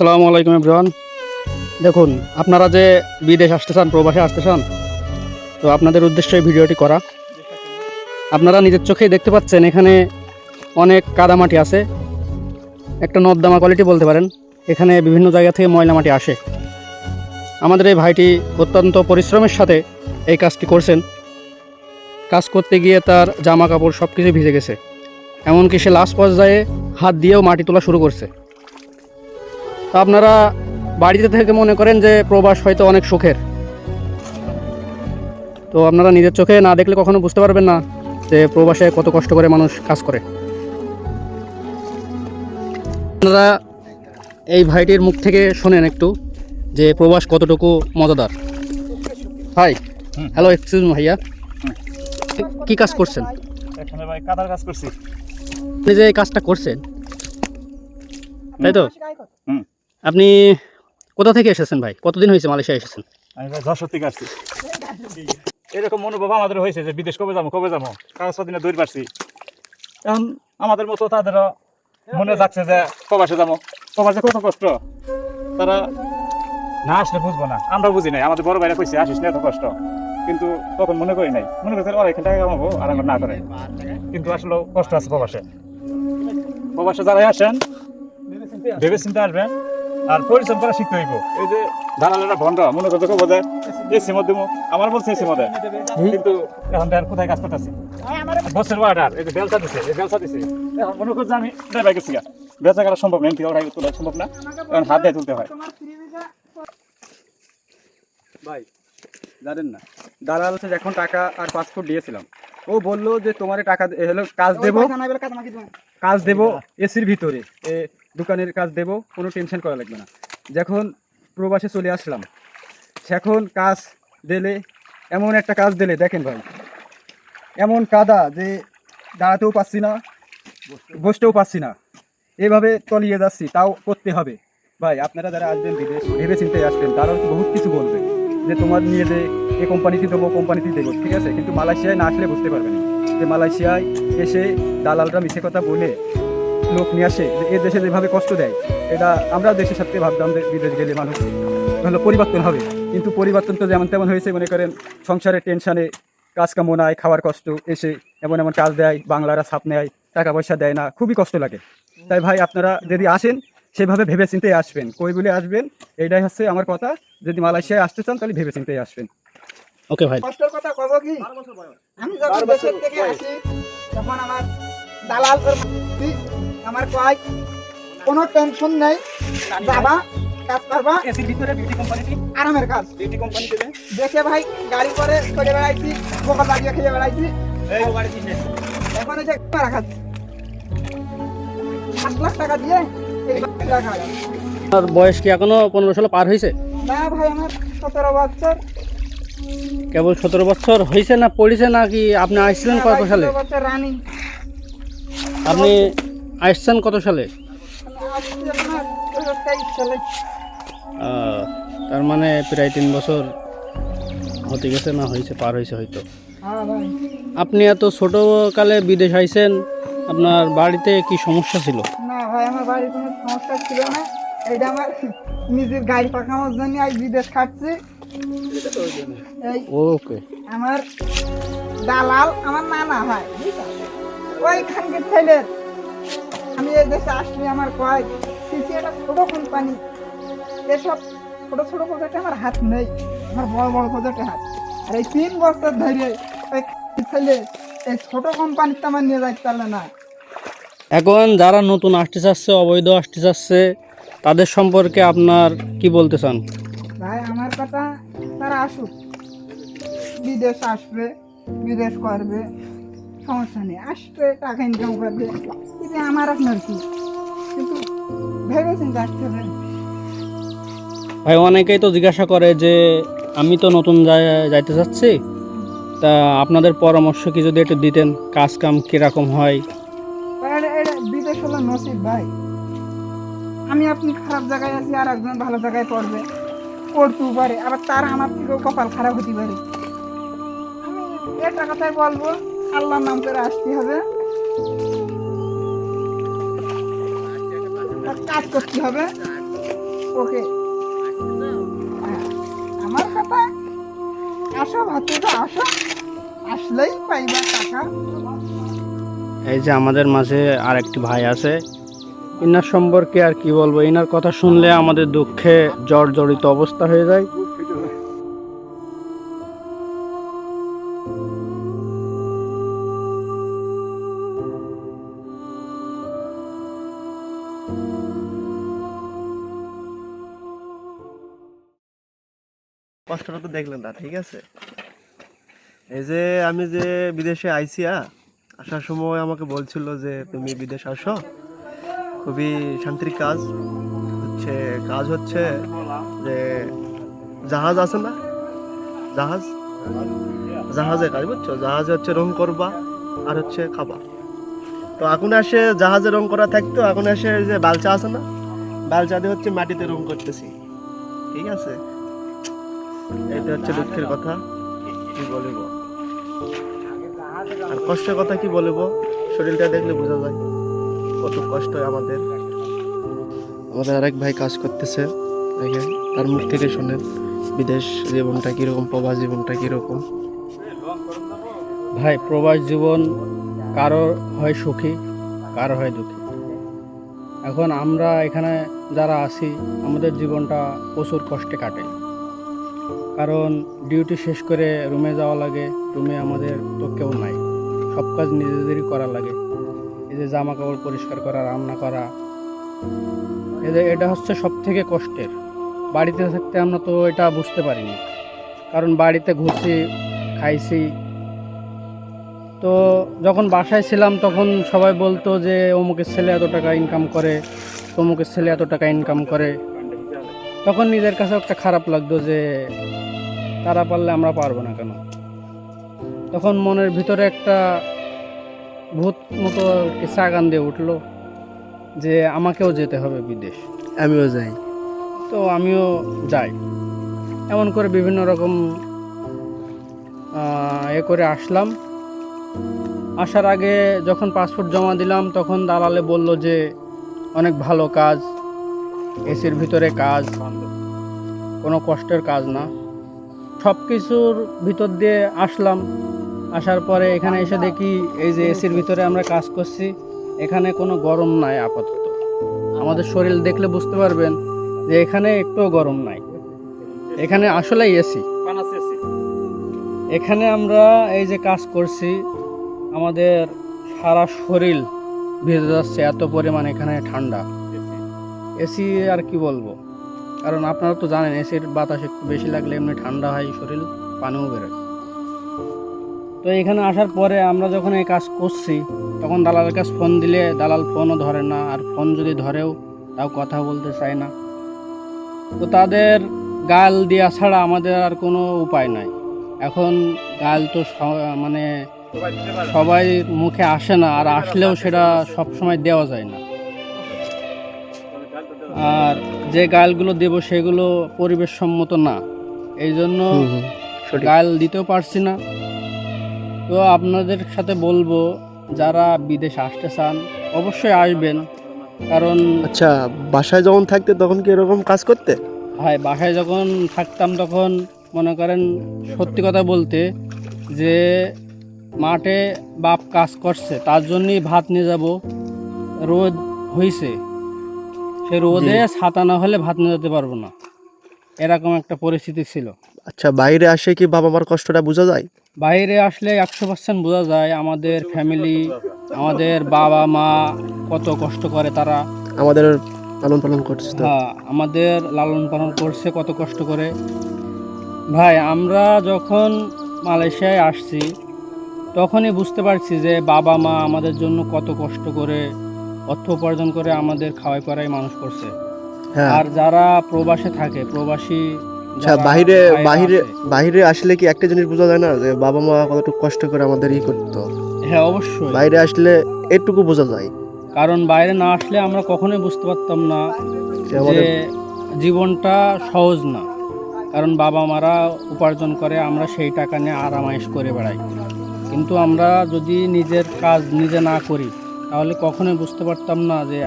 আসসালামু আলাইকুম এভরিওয়ান। দেখুন, আপনারা যে বিদেশ আসতে চান, প্রবাসে আসতে চান, তো আপনাদের উদ্দেশ্যে এই ভিডিওটি করা। আপনারা নিজের চোখেই দেখতে পাচ্ছেন এখানে অনেক কাদামাটি আছে, একটা নর্দমা কোয়ালিটি বলতে পারেন। এখানে বিভিন্ন জায়গা থেকে ময়লা মাটি আসে। আমাদের এই ভাইটি অত্যন্ত পরিশ্রমের সাথে এই কাজটি করছেন। কাজ করতে গিয়ে তার জামা কাপড় সব কিছু ভিজে গেছে, এমনকি সে লাস্ট পর্যায়ে হাত দিয়েও মাটি তোলা শুরু করছে। তো আপনারা বাড়িতে থেকে মনে করেন যে প্রবাস হয়তো অনেক সুখের, তো আপনারা নিজের চোখে না দেখলে কখনো বুঝতে পারবেন না যে প্রবাসে কত কষ্ট করে মানুষ কাজ করে। আপনারা এই ভাইটির মুখ থেকে শোনেন একটু যে প্রবাস কতটুকু মজাদার। হাই, হ্যালো, এক্সকিউজ মি ভাইয়া, কি কাজ করছেন? এখানে ভাই কাদার কাজ করছি। আপনি যে এই কাজটা করছেন, তাই তো? আপনি কোথা থেকে এসেছেন ভাই? কতদিন হয়েছে মালয়েশিয়া এসেছেন? আমি ভাই যশোর থেকে আসছি। এরকম মনোভাব আমাদের হয়েছে যে বিদেশ কবে যাবো কাগজপত্র দিনে দৌড় পারছি। এখন আমাদের মতো তাদেরও মনে যাচ্ছে যে প্রবাসে যাবো। প্রবাসে কত কষ্ট, তারা না আসলে বুঝবো না। আমরা বুঝি নাই, আমাদের বড় ভাইরা কইছে আসিস না এত কষ্ট, কিন্তু তখন মনে করি নাই। মনে করছে ওরা এখান থেকে কামাবো আর আমরা না করে, কিন্তু আসলে কষ্ট আছে প্রবাসে। প্রবাসে যারাই আসেন ভেবে চিন্তা আসবেন আর পরিশ্রম করা শিখতে হইব। এই যে দালালেরা ভণ্ড মনে করতে কব যে এসি মধ্যে আমার বলছে এসি মধ্যে, কিন্তু এখন দেখ কোথায় কাজ করতেছি। বছর অর্ডার, এই যে বেলসা দিছে, এই বেলসা দিছে, এখন মনে করছে আমি ড্রাইভার গেছি, বেচা করা সম্ভব নেই, ওঠাই তোলা সম্ভব না, এখন হাত দিয়ে তুলতে হয়। ভাই জানেন না, দালাল এখন টাকা আর পাসপোর্ট দিয়েছিলাম, ও বললো যে তোমার টাকা হলো কাজ দেবো এসির ভিতরে, দোকানের কাজ দেবো, কোনো টেনশন করা লাগবে না। যখন প্রবাসে চলে আসলাম, সেখন কাজ দিলে, এমন একটা কাজ দিলে দেখেন ভাই, এমন কাদা যে দাঁড়াতেও পাচ্ছি না, বসতেও পাচ্ছি না, এভাবে তলিয়ে যাচ্ছি, তাও করতে হবে। ভাই আপনারা যারা আসবেন বিদেশ, ভেবে চিন্তে আসবেন, তারা বহুত কিছু বলবে যে তোমার নিয়ে যে এই কোম্পানিতে দেবো, কোম্পানিতে দেবো, ঠিক আছে, কিন্তু মালয়েশিয়ায় না আসলে বুঝতে পারবেন যে মালয়েশিয়ায় এসে দালালরা মিছে কথা বলে লোক নিয়ে আসে, যে এ দেশে যেভাবে কষ্ট দেয়, এটা আমরা দেশের সাথে ভাবতাম যে বিদেশ গেলে মানুষ হলো পরিবর্তন হবে, কিন্তু পরিবর্তন তো যেমন তেমন হয়েছে। মনে করেন সংসারের টেনশানে, কাজ কামও নাই, খাওয়ার কষ্ট, এসে এমন এমন কাজ দেয়, বাংলারা ছাপ নেয়, টাকা পয়সা দেয় না, খুবই কষ্ট লাগে। তাই ভাই আপনারা যদি আসেন সেভাবে ভেবে চিন্তে আসবেন, কই বলে আসবেন, এইটাই হচ্ছে আমার কথা। যদি মালয়েশিয়ায় আসতে চান তাহলে ভেবে চিন্তে আসবেন। ওকে ভাই। কষ্টের কথা কব কি, আমি যখন দেশের থেকে আসি তখন আমার দালাল আমার কয় কোনো টেনশন নেই, যাবা কাজ করবা এসির ভিতরে বিউটি কোম্পানিতে, আরামের কাজ। বিউটি কোম্পানিতে দেখে ভাই গাড়ি করে চলে বেড়াইছি, বোকা লাগিয়ে খেয়ে বেড়াইছি, এই গাড়ি দিছে। এখন এসে টাকা খাচ্ছি 8 লাখ টাকা দিয়ে এই বাচ্চা খায়। আর বয়স কি এখনো 15-16 পার হয়েছে? না ভাই, আমার 17 বছর। কেবল 17 বছর হয়েছে না পড়েছে, নাকি আপনি আসছিলেন কত সালে? 17 বছর রানিং। আপনি আসছেন কত সালে? আসছি আপনার 23 সালে। তার মানে প্রায় 3 বছর হতে গেছে, না হয়েছে, পার হয়েছে হয়তো। হ্যাঁ ভাই। আপনি এত ছোটোকালে বিদেশ আইছেন, আপনার বাড়িতে কি সমস্যা ছিল? না ভাই, আমার বাড়ির কোনো সমস্যা ছিল না, এটা আমার নিজের গাড়ি পাকানোর জন্য আজ বিদেশ খাটছি। ওকে। আমার দালাল আমার নানা হয়, ওইখানকার ছেলের। আমি এই দেশে আসলে আমার কয় সিসি একটা ছোট কোম্পানি, এসব ছোট ছোট প্রজেক্টে আমার হাত নেই, আমার বড় বড় প্রজেক্টে হাত। আর এই 3 বছর ধরে ওই ছেলে এই ছোট কোম্পানিতে আমার নিয়ে যাইতে পারলে না। এখন যারা নতুন আসতে চাচ্ছে, অবৈধ আসতে চাচ্ছে, তাদের সম্পর্কে আপনার কি বলতে চান? ভাই আমার কথা, তারা আসুক, বিদেশ আসবে, বিদেশ করবে, সমস্যা নেই, আসবে, টাকা ইনকাম করবে, কিন্তু আমার আপনার কি, কিন্তু ভেবে চিন্তে আসতে হবে। ভাই অনেকেই তো জিজ্ঞাসা করে যে আমি তো নতুন যাইতে চাচ্ছি, তা আপনাদের পরামর্শ কি যদি একটু দিতেন, কাজ কাম কীরকম হয়? বিদেশ হলো নসিব ভাই। আমি আপনি খারাপ জায়গায় আছি, আর একজন ভালো জায়গায় পড়তেও পারে, আবার তার আমার থেকেও কপাল খারাপ হতে পারে। আমি একটা কথাই বলবো, আল্লাহর নাম করে আসতে হবে, কাজ করতে হবে, ওকে হ্যাঁ, আমার কথা আসো ভাতিজা আসো, আসলেই পাইবা টাকা। এই যে আমাদের মাঝে আর একটি ভাই আছে, ইনার সম্পর্কে আর কি বলবো, ইনার কথা শুনলে আমাদের দুঃখে জর্জরিত অবস্থা হয়ে যায়। কষ্টটা তো দেখলেন না, ঠিক আছে। এই যে আমি যে বিদেশে আইসিয়া আসার সময় আমাকে বলছিল যে তুমি বিদেশ আসো, খুবই শান্তির কাজ হচ্ছে। কাজ হচ্ছে যে জাহাজ আছে না, জাহাজ, জাহাজে কাজ, বুঝছো, জাহাজে হচ্ছে রং করবা আর হচ্ছে খাবা। তো এখন এসে জাহাজে রং করা থাকতো, এখন এসে যে বালচা আছে না, বালচা দিয়ে হচ্ছে মাটিতে রং করতেছি, ঠিক আছে। এটা হচ্ছে দুঃখের কথা, কি বলিব আর কষ্টের কথা কি বলিব, শরীরটা দেখলে বোঝা যায় কত কষ্ট হয় আমাদের। আমাদের আরেক ভাই কাজ করতেছে, দেখেন তার মুখ থেকে শোনেন বিদেশ জীবনটা কিরকম, প্রবাস জীবনটা কিরকম। ভাই প্রবাস জীবন কারো হয় সুখী, কারো হয় দুঃখী। এখন আমরা এখানে যারা আছি আমাদের জীবনটা প্রচুর কষ্টে কাটে, কারণ ডিউটি শেষ করে রুমে যাওয়া লাগে, রুমে আমাদের তো কেউ নাই, সব কাজ নিজেদেরই করা লাগে। এই যে জামা কাপড় পরিষ্কার করা, রান্না করা, এটা হচ্ছে সব থেকে কষ্টের। বাড়িতে থাকতে আমরা তো এটা বুঝতে পারিনি, কারণ বাড়িতে ঘুরছি, খাইছি। তো যখন বাসায় ছিলাম তখন সবাই বলতো যে অমুকের ছেলে এত টাকা ইনকাম করে, তমুকের ছেলে এত টাকা ইনকাম করে। তখন নিজের কাছে একটা খারাপ লাগতো যে তারা পারলে আমরা পারবো না কেন। তখন মনের ভিতরে একটা ভূত মতো চাগান দিয়ে উঠলো যে আমাকেও যেতে হবে বিদেশ, আমিও যাই। তো আমিও যাই। এমন করে বিভিন্ন রকম করে আসলাম। আসার আগে যখন পাসপোর্ট জমা দিলাম তখন দালালে বলল যে অনেক ভালো কাজ, এসির ভিতরে কাজ, কোনো কষ্টের কাজ না। সব কিছুর ভিতর দিয়ে আসলাম। আসার পরে এখানে এসে দেখি এই যে এসির ভিতরে আমরা কাজ করছি, এখানে কোনো গরম নাই আপাতত। আমাদের শরীর দেখলে বুঝতে পারবেন যে এখানে একটুও গরম নাই, এখানে আসলেই এসি। এখানে আমরা এই যে কাজ করছি আমাদের সারা শরীর ভিজে যাচ্ছে, এত পরিমাণ এখানে ঠান্ডা। এসি আর কি বলবো, কারণ আপনারা তো জানেন এসির বাতাস একটু বেশি লাগলে এমনি ঠান্ডা হয় শরীর, পানিও বেরোয়। তো এখানে আসার পরে আমরা যখন এই কাজ করছি তখন দালালের কাছে ফোন দিলে দালাল ফোনও ধরে না, আর ফোন যদি ধরেও তাও কথা বলতে চায় না। তো তাদের গাল দেওয়া ছাড়া আমাদের আর কোনো উপায় নাই। এখন গাল তো মানে সবাই মুখে আসে না, আর আসলেও সেটা সব সময় দেওয়া যায় না। আর যে গালগুলো দেব সেগুলো পরিবেশ সম্মত না, এই জন্য গাল দিতেও পারছি না। তো আপনাদের সাথে বলবো যারা বিদেশ আসতে চান অবশ্যই আসবেন, কারণ আচ্ছা, বাসায় যখন থাকতে তখন কি এরকম কাজ করতে? ভাই বাসায় যখন থাকতাম তখন মনে করেন সত্যি কথা বলতে যে মাঠে বাপ কাজ করছে তার জন্যই ভাত নিয়ে যাব, রোদ হয়েছে, সে রোদে ছাতা না হলে ভাত নিয়ে যেতে পারবো না, এরকম একটা পরিস্থিতি ছিল। আচ্ছা, বাইরে আসে কি বাবা মার কষ্টটা বোঝা যায়? বাইরে আসলে 100% বোঝা যায় আমাদের ফ্যামিলি, আমাদের বাবা মা কত কষ্ট করে, তারা আমাদের লালন পালন করছে তো। হ্যাঁ, আমাদের লালন পালন করছে কত কষ্ট করে। ভাই আমরা যখন মালয়েশিয়ায় আসছি তখনই বুঝতে পারছি যে বাবা মা আমাদের জন্য কত কষ্ট করে অর্থ উপার্জন করে আমাদের খাওয়াই পড়াই মানুষ করছে। হ্যাঁ। আর যারা প্রবাসে থাকে, প্রবাসী আচ্ছা, যারা বাইরে ভাইরা বাইরে আছে, বাইরে আসলে কি একটা জিনিস বোঝা যায় না যে বাবা মা কতটুকু কষ্ট করে আমাদের করতো? হ্যাঁ অবশ্যই, বাইরে আসলে এটুকু বোঝা যায়। কারণ বাইরে না আসলে আমরা কখনোই বুঝতে পারতাম না যে আমাদের যে জীবনটা সহজ না। কারণ বাবা মারা উপার্জন করে, আমরা সেই টাকা নিয়ে আরামায়েশ করে বেড়াই। কিন্তু আমরা যদি নিজের কাজ নিজে না করি তাহলে কখনোই বুঝতে পারতাম না যে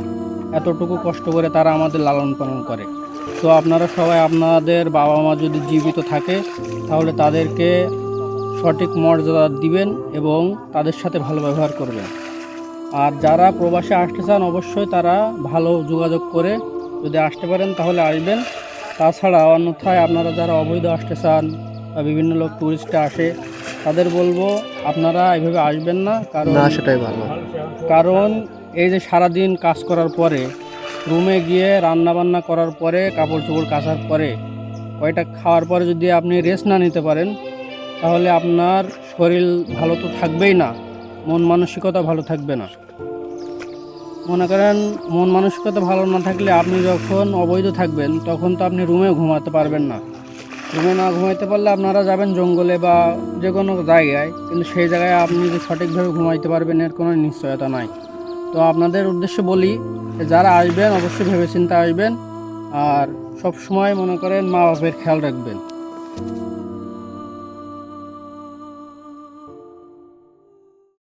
এতটুকু কষ্ট করে তারা আমাদের লালন পালন করে। তো আপনারা সবাই আপনাদের বাবা মা যদি জীবিত থাকে তাহলে তাদেরকে সঠিক মর্যাদা দিবেন এবং তাদের সাথে ভালো ব্যবহার করবেন। আর যারা প্রবাসে আসতে চান অবশ্যই তারা ভালো যোগাযোগ করে যদি আসতে পারেন তাহলে আসবেন। তাছাড়া অন্যথায় আপনারা যারা অবৈধ আসতে চান বা বিভিন্ন লোক টুরিস্টে আসে তাদের বলবো আপনারা এইভাবে আসবেন না, না সেটাই ভালো। কারণ এই যে সারাদিন কাজ করার পরে রুমে গিয়ে রান্না বান্না করার পরে কাপড় চোপড় কাচার পরে কয়টা খাওয়ার পরে যদি আপনি রেস্ট না নিতে পারেন তাহলে আপনার শরীর ভালো তো থাকবেই না, মন মানসিকতা ভালো থাকবে না। মনে করেন মন মানসিকতা ভালো না থাকলে আপনি যখন অবৈধ থাকবেন তখন তো আপনি রুমে ঘুমাতে পারবেন না। রুমে না ঘুমাইতে পারলে আপনারা যাবেন জঙ্গলে বা যে কোনো জায়গায়, কিন্তু সেই জায়গায় আপনি যে সঠিকভাবে ঘুমাইতে পারবেন এর কোনো নিশ্চয়তা নাই। তো আপনাদের উদ্দেশ্যে বলি যারা আসবেন অবশ্যই ভেবেচিন্তে আসবেন আর সব সময় মনে করেন মা বাপের খেয়াল রাখবেন।